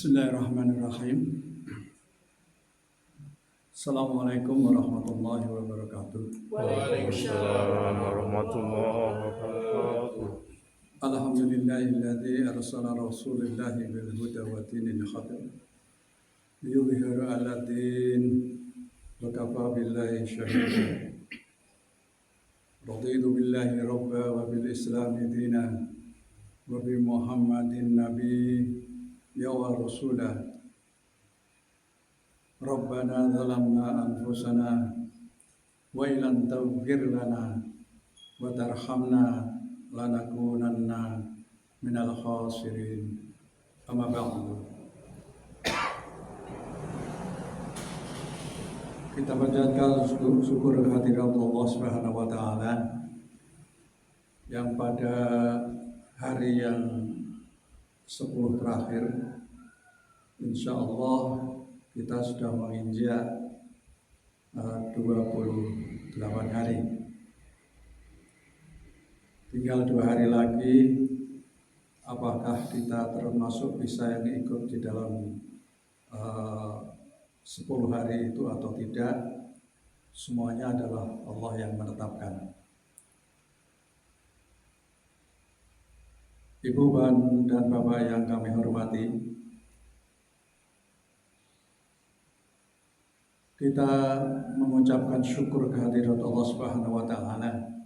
Bismillahirrahmanirrahim. Assalamualaikum warahmatullahi wabarakatuh. Waalaikumsalam warahmatullahi wabarakatuh. Alhamdulillahilladzi arsala rasulillahi bil huda wa dinil haqq liyudhhira 'ala din wa kafa billahi shahida. Raditu billahi rabba wa bil islami dina wa bi Muhammadin nabiyya wa rasulah. Rabbana zalamna anfusana wa ilam taghfir lana wa tarhamna lanakunanna minal khasirin. Amma ba'du. Kita panjatkan syukur kehadirat Allah Subhanahu wa taala yang pada hari yang 10 terakhir insyaallah kita sudah menginjak 28 hari. Tinggal 2 hari lagi, apakah kita termasuk bisa yang ikut di dalam 10 hari itu atau tidak, semuanya adalah Allah yang menetapkan. Ibu dan Bapak yang kami hormati, kita mengucapkan syukur kehadirat Allah Subhanahu wa taala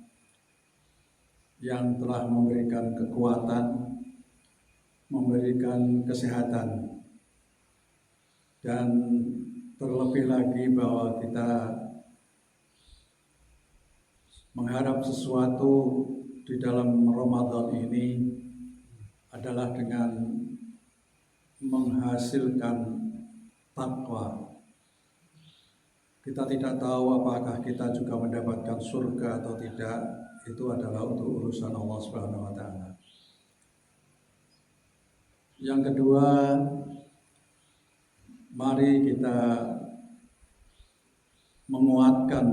yang telah memberikan kekuatan, memberikan kesehatan, dan terlebih lagi bahwa kita mengharap sesuatu di dalam Ramadan ini adalah dengan menghasilkan takwa. Kita tidak tahu apakah kita juga mendapatkan surga atau tidak, itu adalah untuk urusan Allah Subhanahu wa taala. Yang kedua, mari kita menguatkan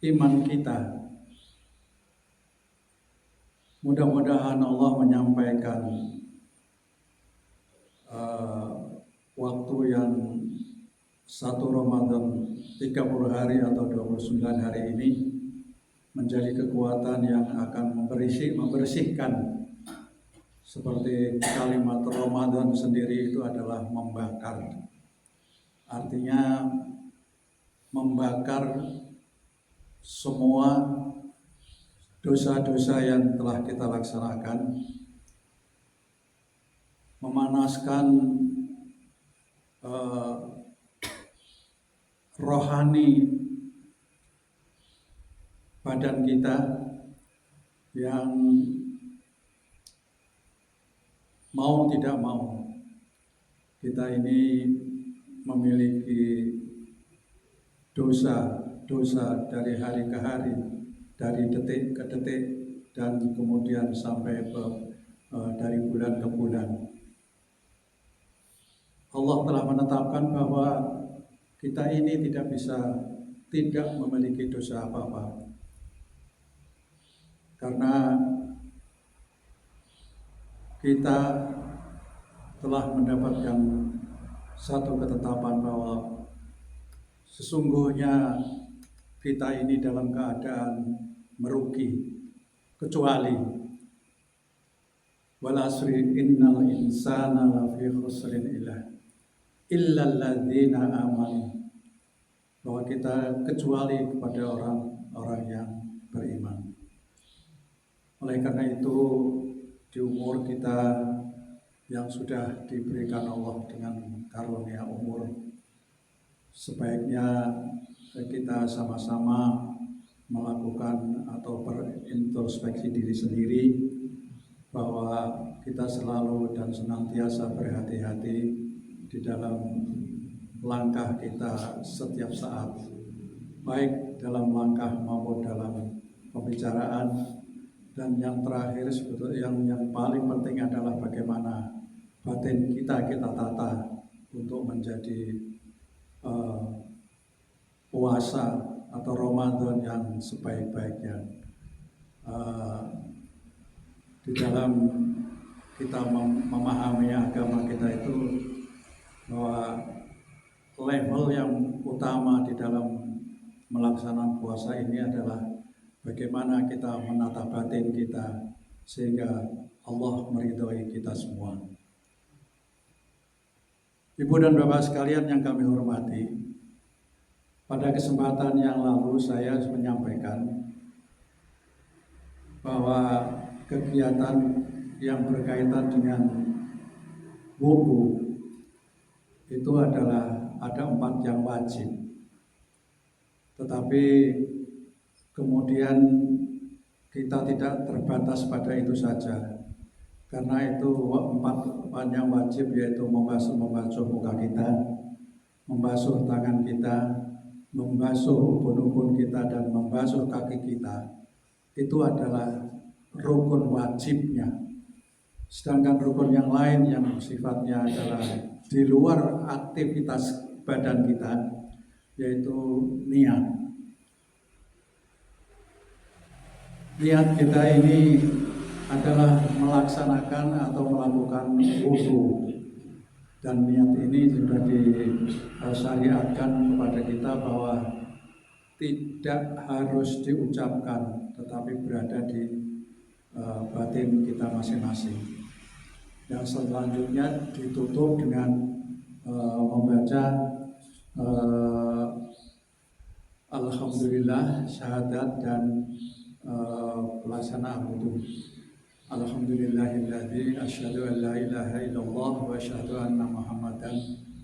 iman kita. Mudah-mudahan Allah menyampaikan waktu yang 1 Ramadan 30 hari atau 29 hari ini menjadi kekuatan yang akan membersihkan. Seperti kalimat Ramadan sendiri itu adalah membakar. Artinya membakar semua dosa-dosa yang telah kita laksanakan, memanaskan rohani badan kita yang mau tidak mau kita ini memiliki dosa dari hari ke hari, dari detik ke detik, dan kemudian sampai dari bulan ke bulan. Allah telah menetapkan bahwa kita ini tidak memiliki dosa apa-apa. Karena kita telah mendapatkan satu ketetapan bahwa sesungguhnya kita ini dalam keadaan merugi, kecuali wal asri innal insana lafi khusrin illa alladzina amanu, bahwa kita kecuali kepada orang-orang yang beriman. Oleh karena itu, di umur kita yang sudah diberikan Allah dengan karunia umur, sebaiknya kita sama-sama melakukan atau berintrospeksi diri sendiri bahwa kita selalu dan senantiasa berhati-hati di dalam langkah kita setiap saat, baik dalam langkah maupun dalam pembicaraan. Dan yang terakhir sebetulnya yang paling penting adalah bagaimana batin kita tata untuk menjadi puasa atau Ramadan yang sebaik-baiknya. Di dalam kita memahami agama kita itu bahwa level yang utama di dalam melaksanakan puasa ini adalah bagaimana kita menata batin kita sehingga Allah meridhoi kita semua. Ibu dan Bapak sekalian yang kami hormati, pada kesempatan yang lalu saya menyampaikan bahwa kegiatan yang berkaitan dengan wudu itu adalah ada 4 yang wajib. Tetapi kemudian kita tidak terbatas pada itu saja. Karena itu 4 yang wajib, yaitu membasuh muka kita, membasuh tangan kita, membasuh ubun-ubun kita, dan membasuh kaki kita. Itu adalah rukun wajibnya. Sedangkan rukun yang lain yang sifatnya adalah di luar aktivitas badan kita, yaitu niat. Niat kita ini adalah melaksanakan atau melakukan wudu, dan niat ini sudah disyariatkan kepada kita bahwa tidak harus diucapkan tetapi berada di batin kita masing-masing. Yang selanjutnya ditutup dengan membaca Alhamdulillah, syahadat, dan pelaksanaan wudu. Alhamdulillahilladzi asyhadu an la ilaha illallah wa asyhadu anna Muhammadan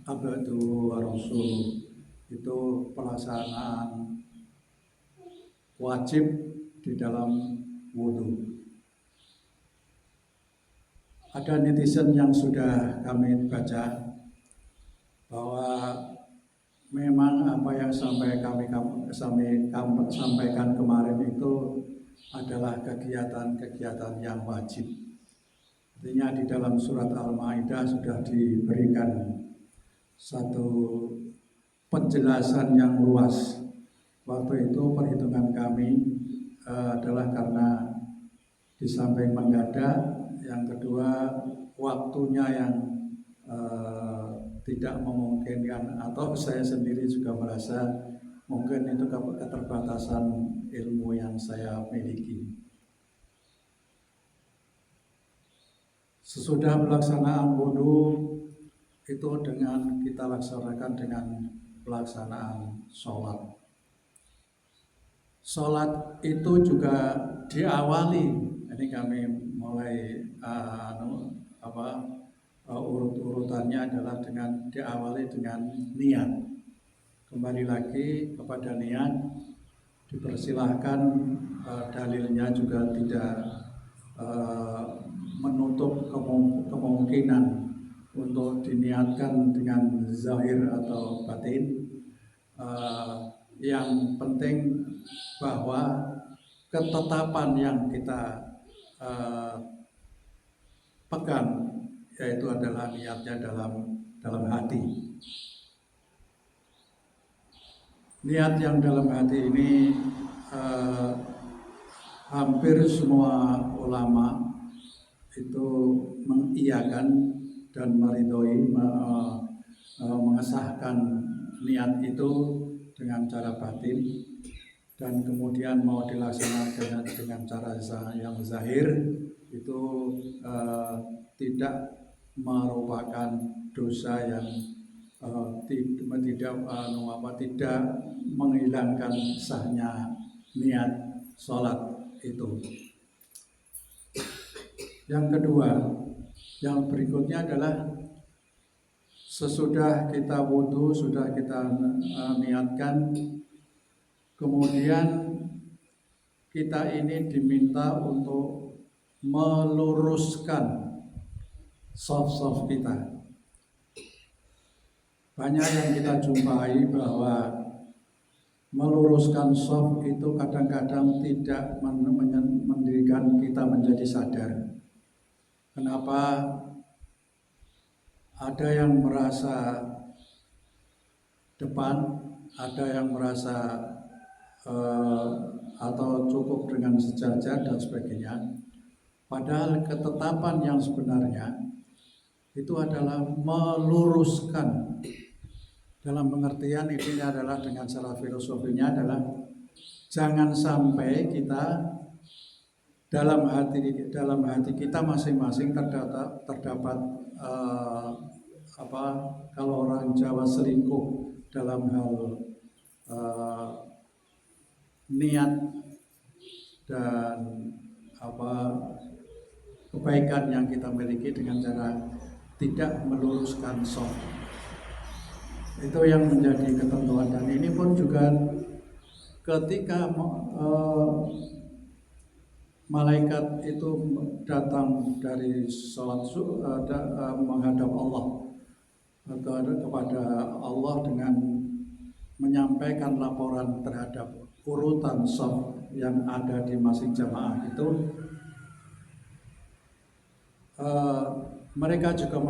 abduhu wa rasuluh. Itu pelaksanaan wajib di dalam wudu. Ada netizen yang sudah kami baca bahwa memang apa yang kami sampaikan kemarin itu adalah kegiatan-kegiatan yang wajib. Artinya di dalam surat Al-Maidah sudah diberikan satu penjelasan yang luas. Waktu itu perhitungan kami adalah karena di samping mendadak, yang kedua waktunya yang tidak memungkinkan, atau saya sendiri juga merasa mungkin itu keterbatasan ilmu yang saya miliki. Sesudah pelaksanaan wudu itu kita laksanakan dengan pelaksanaan sholat. Sholat itu juga diawali, ini kami mulai urut-urutannya adalah diawali dengan niat. Kembali lagi kepada niat, dipersilahkan dalilnya juga tidak menutup kemungkinan untuk diniatkan dengan zahir atau batin. Yang penting bahwa ketetapan yang kita pegang yaitu adalah niatnya dalam hati. Niat yang dalam hati ini hampir semua ulama itu mengiyakan dan meridhoi, mengesahkan niat itu dengan cara batin, dan kemudian mau dilaksanakan dengan cara yang zahir itu tidak merupakan dosa yang tidak menghilangkan sahnya niat sholat itu. Yang kedua, yang berikutnya adalah sesudah kita wudu, sudah kita niatkan, kemudian kita ini diminta untuk meluruskan shaf-shaf kita. Banyak yang kita jumpai bahwa meluruskan shaf itu kadang-kadang tidak mendirikan kita menjadi sadar. Kenapa? Ada yang merasa depan, ada yang merasa atau cukup dengan sejajar dan sebagainya. Padahal ketetapan yang sebenarnya itu adalah meluruskan. Dalam pengertian ini adalah dengan cara filosofinya adalah jangan sampai kita dalam hati kita masing-masing terdapat kalau orang Jawa selingkuh dalam hal niat dan kebaikan yang kita miliki dengan cara tidak meluruskan soft. Itu yang menjadi ketentuan, dan ini pun juga ketika malaikat itu datang dari sholat menghadap Allah atau kepada Allah dengan menyampaikan laporan terhadap urutan shaf yang ada di masing jamaah itu, mereka juga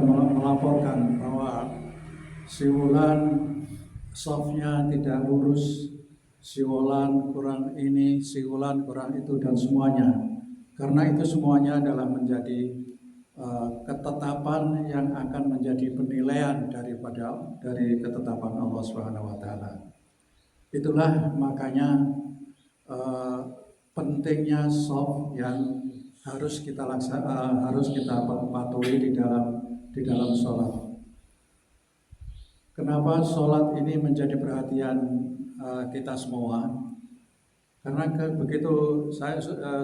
melaporkan bahwa si Wulan shafnya tidak lurus, si Wulan kurang ini, si Wulan kurang itu, dan semuanya. Karena itu semuanya adalah menjadi ketetapan yang akan menjadi penilaian dari ketetapan Allah Subhanahu wa taala. Itulah makanya pentingnya shaf yang harus kita patuhi di dalam sholat. Kenapa sholat ini menjadi perhatian kita semua? Karena begitu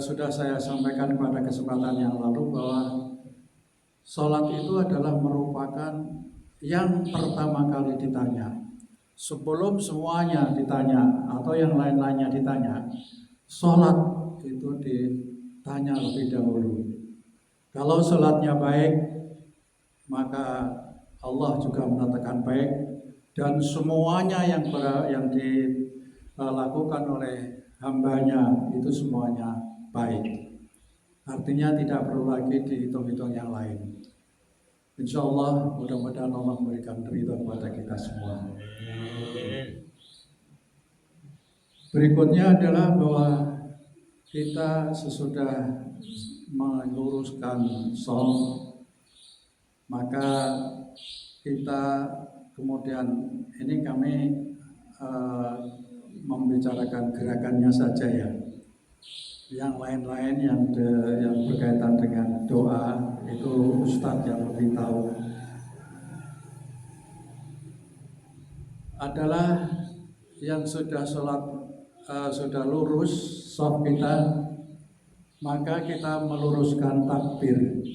sudah saya sampaikan pada kesempatan yang lalu bahwa sholat itu adalah merupakan yang pertama kali ditanya. Sebelum semuanya ditanya atau yang lain-lainnya ditanya, sholat itu ditanya lebih dahulu. Kalau sholatnya baik, maka Allah juga menyatakan baik, dan semuanya yang dilakukan oleh hambanya itu semuanya baik. Artinya tidak perlu lagi dihitung-hitung yang lain. Insya Allah mudah-mudahan Allah memberikan ridho kepada kita semua. Berikutnya adalah bahwa kita sesudah meluruskan shaf, maka kita kemudian ini kami membicarakan gerakannya saja ya. Yang lain-lain yang berkaitan dengan doa itu Ustadz yang lebih tahu. Adalah yang sudah sholat sudah lurus shaf kita, maka kita meluruskan takbir.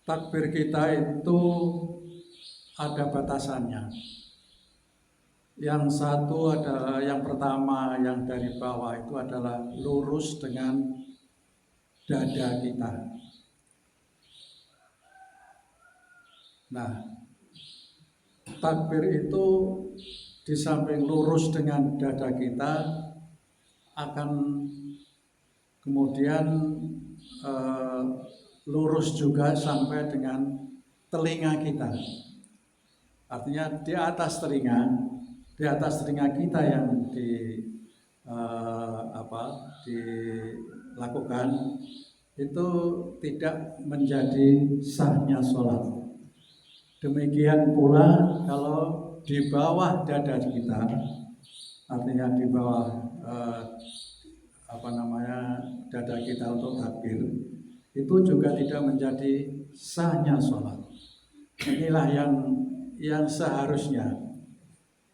Takbir kita itu ada batasannya. Yang satu adalah yang pertama, yang dari bawah itu adalah lurus dengan dada kita. Nah, takbir itu di samping lurus dengan dada kita akan kemudian lurus juga sampai dengan telinga kita. Artinya di atas telinga kita yang dilakukan itu tidak menjadi sahnya sholat. Demikian pula kalau di bawah dada kita, artinya di bawah dada kita untuk takbir, itu juga tidak menjadi sahnya sholat. Inilah yang seharusnya,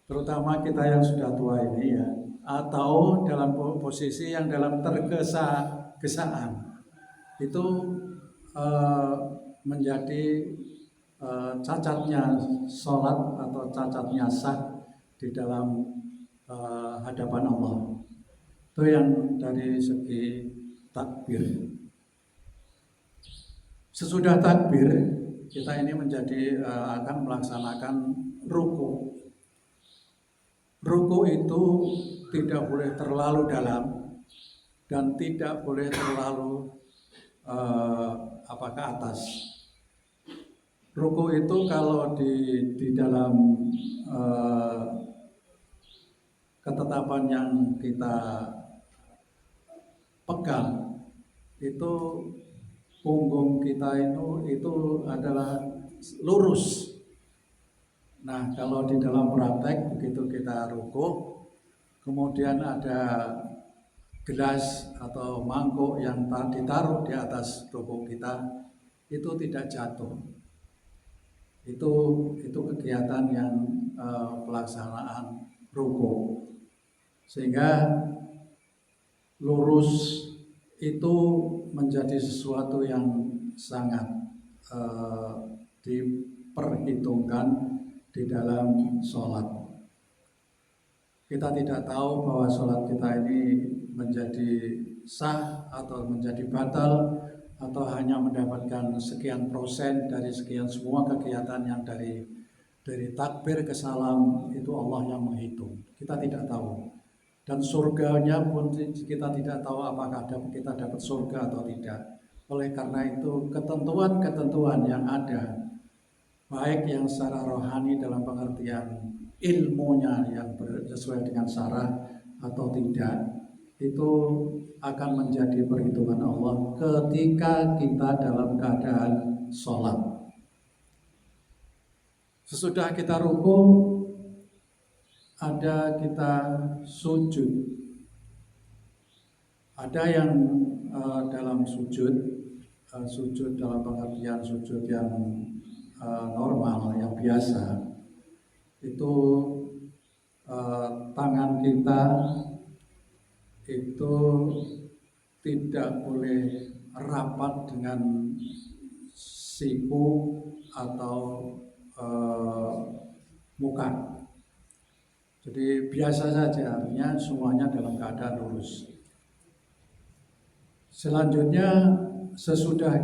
terutama kita yang sudah tua ini ya, atau dalam posisi yang dalam tergesa-gesaan, itu menjadi cacatnya sholat atau cacatnya sah di dalam hadapan Allah. Itu yang dari segi takbir. Sesudah takbir, kita ini akan melaksanakan ruku. Ruku itu tidak boleh terlalu dalam dan tidak boleh terlalu ke atas. Ruku itu kalau di dalam ketetapan yang kita pegang, itu punggung kita itu adalah lurus. Nah, kalau di dalam praktek begitu kita ruku, kemudian ada gelas atau mangkuk yang ditaruh di atas tubuh kita, itu tidak jatuh. Itu kegiatan yang pelaksanaan ruku, sehingga lurus itu menjadi sesuatu yang sangat diperhitungkan di dalam sholat. Kita tidak tahu bahwa sholat kita ini menjadi sah atau menjadi batal, atau hanya mendapatkan sekian persen dari sekian semua kegiatan yang dari takbir ke salam itu Allah yang menghitung. Kita tidak tahu. Dan surganya pun kita tidak tahu apakah kita dapat surga atau tidak. Oleh karena itu ketentuan-ketentuan yang ada, baik yang secara rohani dalam pengertian ilmunya yang sesuai dengan syarah atau tidak, itu akan menjadi perhitungan Allah ketika kita dalam keadaan sholat. Sesudah kita ruku, ada kita sujud. Ada yang dalam sujud dalam pengertian sujud yang normal, yang biasa, itu tangan kita itu tidak boleh rapat dengan siku atau muka. Jadi biasa saja, artinya semuanya dalam keadaan lurus. Selanjutnya, sesudah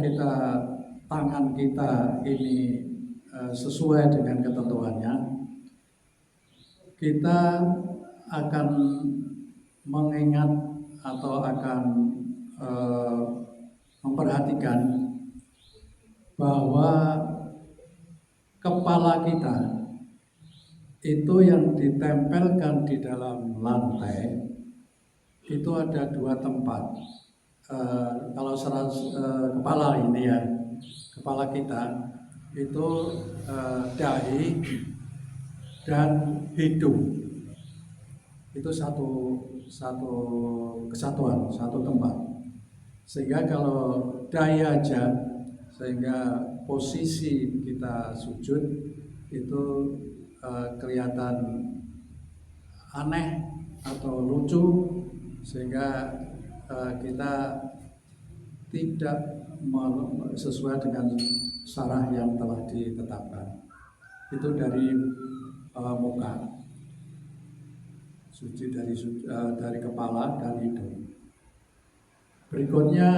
tangan kita ini sesuai dengan ketentuannya, kita akan mengingat atau akan memperhatikan bahwa kepala kita itu yang ditempelkan di dalam lantai itu ada 2 tempat. Kalau kepala ini ya, kepala kita itu dahi dan hidung, itu satu kesatuan, satu tempat. Sehingga kalau dahi aja, sehingga posisi kita sujud itu kelihatan aneh atau lucu, sehingga kita tidak sesuai dengan syarah yang telah ditetapkan. Itu dari muka, sujud dari kepala dan hidung. Berikutnya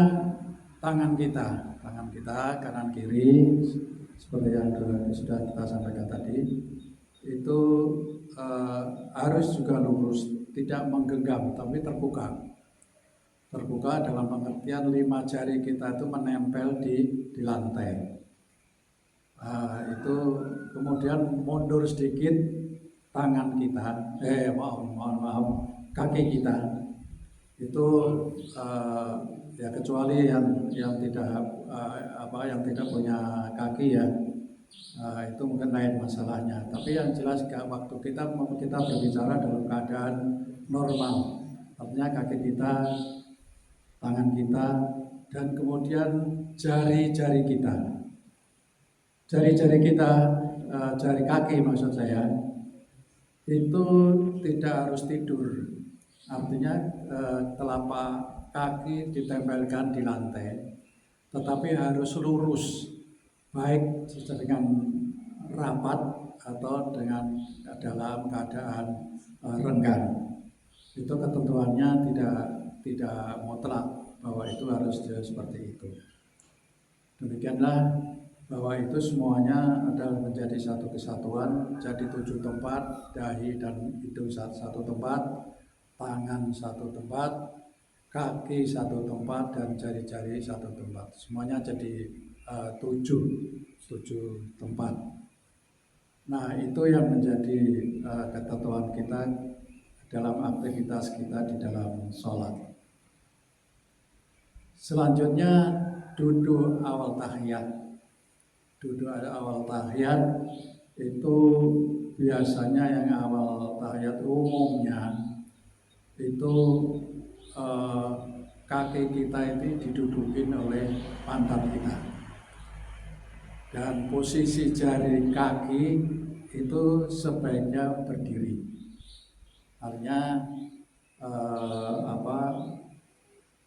tangan kita kanan kiri, seperti yang sudah kita sampaikan tadi, itu harus juga lurus, tidak menggenggam tapi terbuka dalam pengertian 5 jari kita itu menempel di lantai. Itu kemudian mundur sedikit tangan kita, kaki kita itu ya kecuali yang tidak punya kaki ya, itu mungkin lain masalahnya. Tapi yang jelas waktu kita berbicara dalam keadaan normal, artinya kaki kita, tangan kita, dan kemudian jari-jari kita, jari kaki maksud saya, itu tidak harus tidur. Artinya telapak kaki ditempelkan di lantai, tetapi harus lurus, baik dengan rapat atau dengan dalam keadaan renggang. Itu ketentuannya tidak mutlak bahwa itu harus seperti itu. Demikianlah bahwa itu semuanya adalah menjadi satu kesatuan, jadi 7 tempat, dahi dan hidung satu tempat, tangan satu tempat, kaki satu tempat, dan jari-jari satu tempat. Semuanya jadi 7 tempat. Nah, itu yang menjadi ketentuan kita dalam aktivitas kita di dalam sholat. Selanjutnya duduk awal tahiyat. Duduk awal tahiyat itu biasanya yang awal tahiyat umumnya itu kaki kita ini didudukin oleh pantat kita, dan posisi jari kaki itu sebaiknya berdiri. Artinya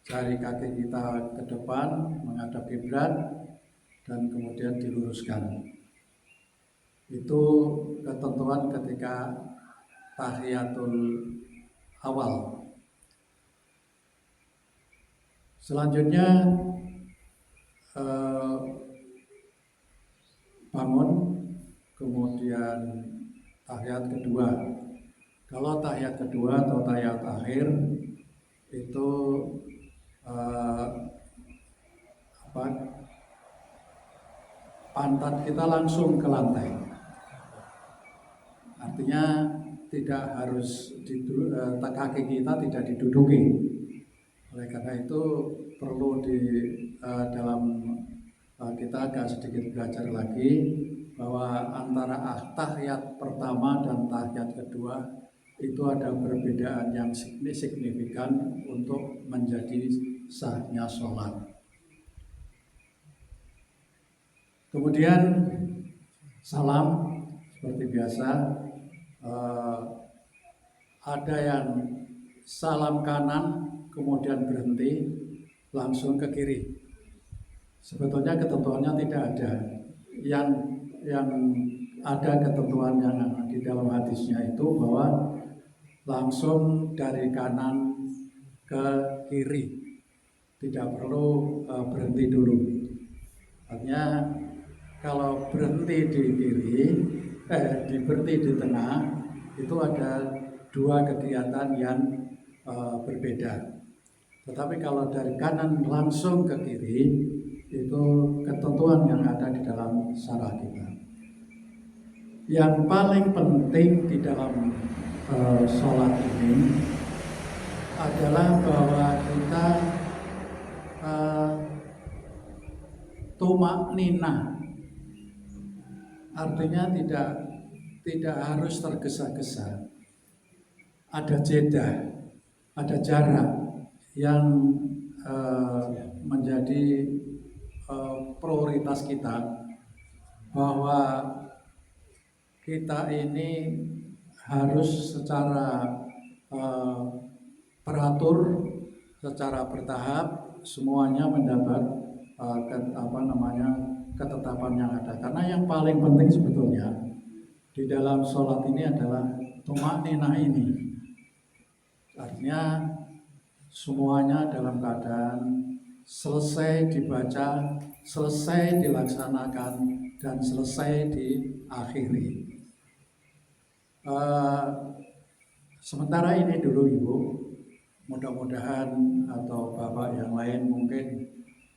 jari kaki kita ke depan menghadap kiblat dan kemudian diluruskan. Itu ketentuan ketika tahiyatul awal. Selanjutnya bangun, kemudian tahiyat kedua. Kalau tahiyat kedua atau tahiyat akhir itu pantat kita langsung ke lantai. Artinya tidak harus kaki kita tidak diduduki. Oleh karena itu perlu dalam kita agak sedikit belajar lagi bahwa antara tahiyat pertama dan tahiyat kedua itu ada perbedaan yang signifikan untuk menjadi sahnya sholat. Kemudian salam seperti biasa, ada yang salam kanan kemudian berhenti langsung ke kiri. Sebetulnya ketentuannya tidak ada. Yang ada ketentuan yang di dalam hadisnya itu bahwa langsung dari kanan ke kiri, tidak perlu berhenti dulu. Artinya kalau berhenti di kiri, berhenti di tengah, itu ada dua kegiatan yang berbeda. Tetapi kalau dari kanan langsung ke kiri, itu ketentuan yang ada di dalam syarah kita. Yang paling penting di dalam sholat ini adalah bahwa kita tumakninah, artinya tidak harus tergesa-gesa. Ada jeda, ada jarak yang menjadi prioritas kita, bahwa kita ini harus secara teratur, secara bertahap, semuanya mendapat ketetapan yang ada. Karena yang paling penting sebetulnya di dalam sholat ini adalah tumakninah ini. Artinya semuanya dalam keadaan selesai dibaca, selesai dilaksanakan, dan selesai diakhiri. Sementara ini dulu Ibu, mudah-mudahan atau Bapak yang lain mungkin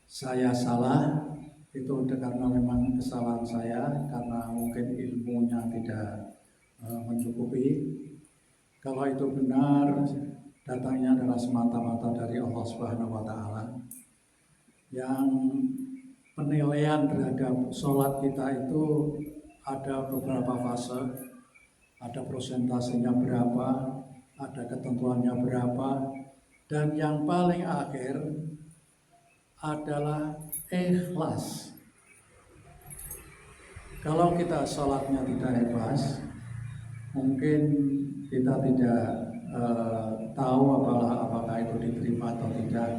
saya salah, itu karena memang kesalahan saya, karena mungkin ilmunya tidak mencukupi. Kalau itu benar, datangnya adalah semata-mata dari Allah Subhanahu wa Ta'ala. Yang penilaian terhadap sholat kita itu ada beberapa fase, ada persentasenya berapa, ada ketentuannya berapa, dan yang paling akhir adalah ikhlas. Kalau kita sholatnya tidak ikhlas, mungkin kita tidak tahu apakah itu diterima atau tidak.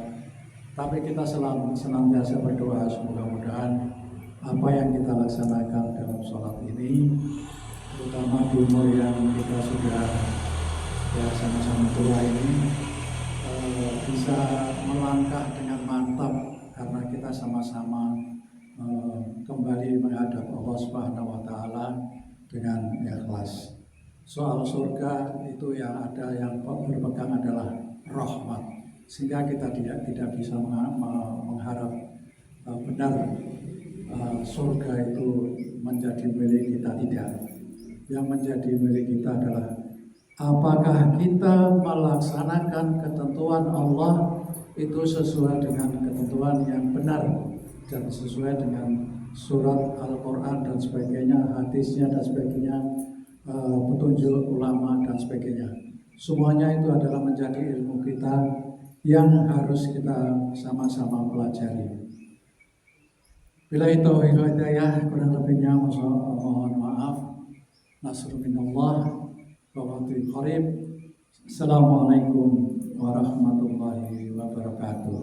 Tapi kita senantiasa berdoa, semoga-mogahan apa yang kita laksanakan dalam sholat ini, terutama di umur yang kita sudah sama-sama tua ini, bisa melangkah dengan mantap, karena kita sama-sama kembali menghadap Allah Subhanahu wa Ta'ala dengan ikhlas. Soal surga itu yang ada, yang berpegang adalah rahmat, sehingga kita tidak bisa mengharap benar surga itu menjadi milik kita, tidak. Yang menjadi milik kita adalah apakah kita melaksanakan ketentuan Allah itu sesuai dengan ketentuan yang benar dan sesuai dengan surat Al-Quran dan sebagainya, hadisnya dan sebagainya, petunjuk ulama dan sebagainya. Semuanya itu adalah menjadi ilmu kita yang harus kita sama-sama pelajari. Bila itu hidayah, kurang lebihnya mohon maaf. Nasrul minallah wa fathul qarib. Assalamualaikum warahmatullahi wabarakatuh.